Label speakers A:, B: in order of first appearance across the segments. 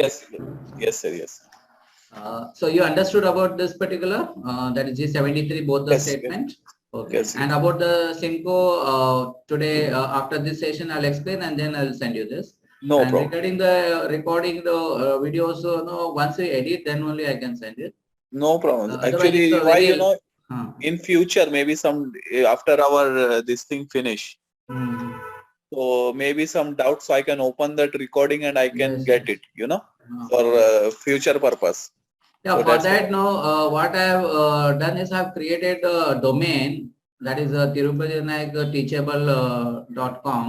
A: Yes. Yes, sir. Yes.
B: So you understood about this particular, that is G73, both the
A: Yes, yes.
B: statement. Okay.
A: Yes,
B: And about the Simco, today after this session, I'll explain and then I'll send you this.
A: No
B: And
A: problem.
B: regarding the recording the video, so no, once we edit, then only I can send it.
A: No problem.
B: Otherwise,
A: Actually,
B: it's a
A: why,
B: very,
A: you know, in future, maybe some after our this thing finish. So maybe some doubts, so I can open that recording and I can
B: Yes,
A: get
B: yes.
A: it, you know, for future purpose.
B: Yeah,
A: So
B: for
A: that's
B: that, no, what I have done is I've created a domain, that is Tirupati Naik teachable.com.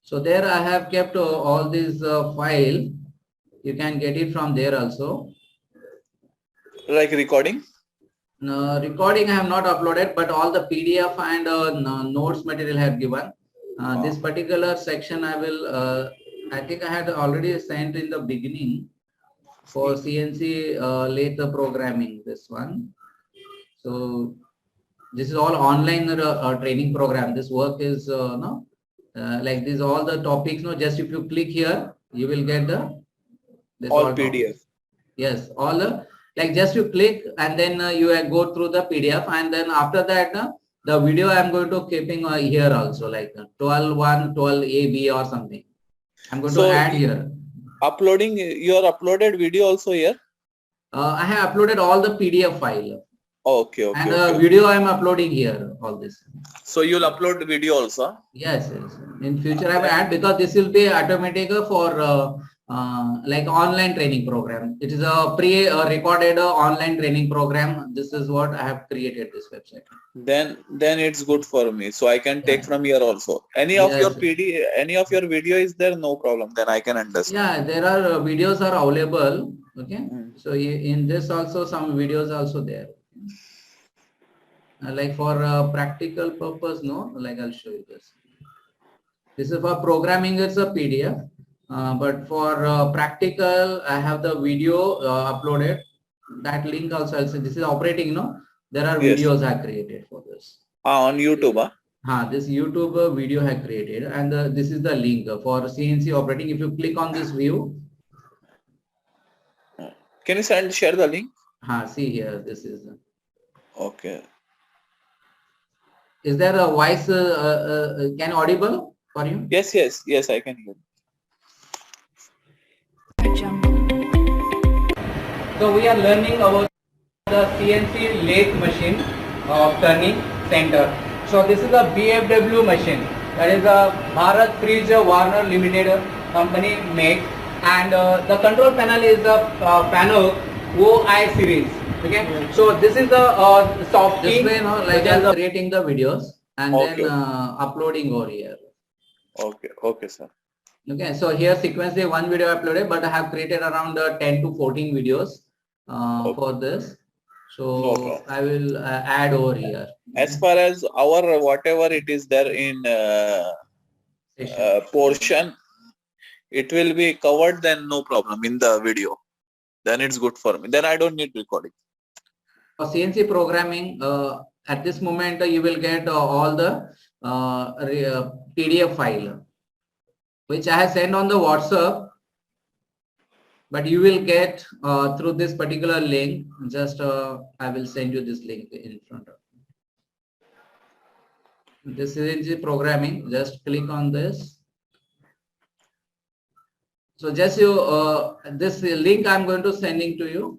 B: So there I have kept all these file. You can get it from there also.
A: like recording.
B: Recording I have not uploaded, but all the PDF and notes material I have given. This particular section I will, I think I had already sent in the beginning for CNC later programming, this one. So this is all online training program. This work is like this, all the topics, no, just if you click here, you will get the
A: all PDF.
B: Topics. Yes, all the, like just you click and then you go through the PDF, and then after that the video I am going to keeping here also, like 12.1, 12AB or something. I'm going to add here.
A: Uploading your uploaded video also here?
B: I have uploaded all the PDF file.
A: Okay, okay.
B: And
A: okay.
B: video I am uploading here, all this.
A: So you'll upload the video also?
B: Yes, yes. In future I will add, because this will be automatic for like online training program. It is a pre-recorded online training program. This is what I have created this website.
A: Then it's good for me. So I can take from here also. Any of your PD, any of your video is there? No problem. Then I can understand.
B: Yeah, there are videos are available. Okay. So in this also some videos also there. Like for practical purpose, no, like I'll show you this. This is for programming, it's a PDF. But for practical, I have the video uploaded. That link also I'll say. This is operating, you know. There are videos I created for this.
A: On YouTube,
B: this YouTube video I created, and this is the link for CNC operating. If you click on this view,
A: can you share the link?
B: See here. This is.
A: Okay.
B: Is there a voice can audible for you?
A: Yes, yes, yes, I can hear.
B: So we are learning about the CNC lathe machine of turning center. So this is a BFW machine, that is a Bharat Fridge Warner Limited company make, and the control panel is a panel OI series. Okay, so this is the soft key. This way, like creating the videos and then uploading over here.
A: Okay, okay, sir.
B: Okay, so here sequentially one video uploaded, but I have created around 10 to 14 videos for this. So I will add over here.
A: As far as our whatever it is there in portion, it will be covered, then no problem in the video. Then it's good for me. Then I don't need recording.
B: For CNC programming, at this moment you will get all the PDF file, which I have sent on the WhatsApp, but you will get through this particular link. Just I will send you this link in front of you. This is CNC programming. Just click on this. So just you this link I'm going to sending to you.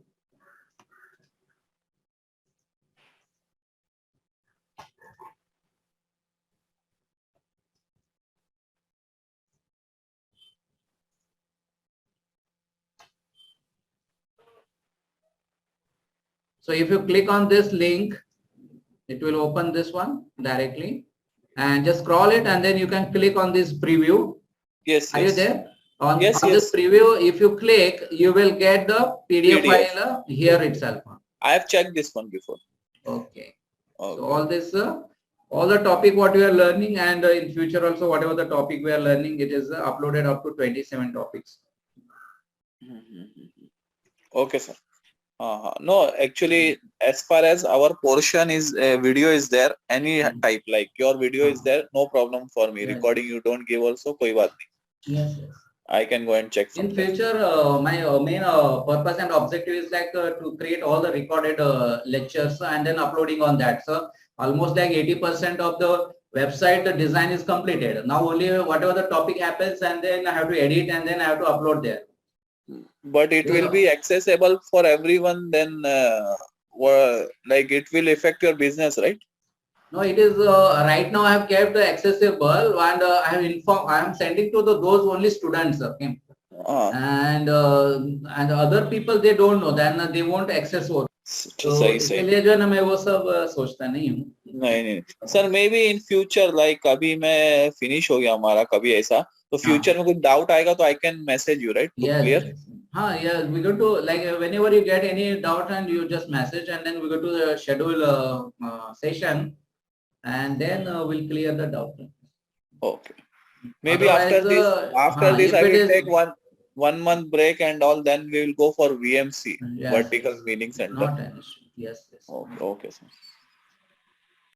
B: So if you click on this link, it will open this one directly, and just scroll it, and then you can click on this preview.
A: Yes.
B: Are you there? On this preview, if you click, you will get the PDF file here itself.
A: I have checked this one before.
B: Okay. So all this, all the topic what we are learning, and in future also whatever the topic we are learning, it is uploaded up to 27 topics.
A: Okay, sir. No, actually, as far as our portion is video is there, any type, like your video is there, no problem for me. Recording you don't give also, koi baat nahi.
B: Yes.
A: I can go and check from
B: In
A: there.
B: future, my main purpose and objective is like to create all the recorded lectures and then uploading on that. So almost like 80% of the website the design is completed. Now only whatever the topic happens, and then I have to edit and then I have to upload there.
A: But it will be accessible for everyone then, like it will affect your business, right?
B: No, it is right now I have kept accessible, and I am sending to those only students. Okay. And other people they don't know, then they won't access वो. तो इसलिए जो है ना मैं वो सब सोचता नहीं हूँ.
A: नहीं sir, may be in future like अभी मैं फिनिश हो गया हमारा, कभी ऐसा तो फ्यूचर में कुछ डाउट आएगा तो I can message you, right, to clear.
B: हाँ, yeah, we go to like whenever you get any doubt and you just message, and then we go to the schedule session, and then we'll clear the doubt.
A: Okay. Maybe otherwise, after this I will take one month break and all, then we will go for VMC,
B: yes,
A: vertical meaning center.
B: Not an issue. Yes.
A: Okay, sir.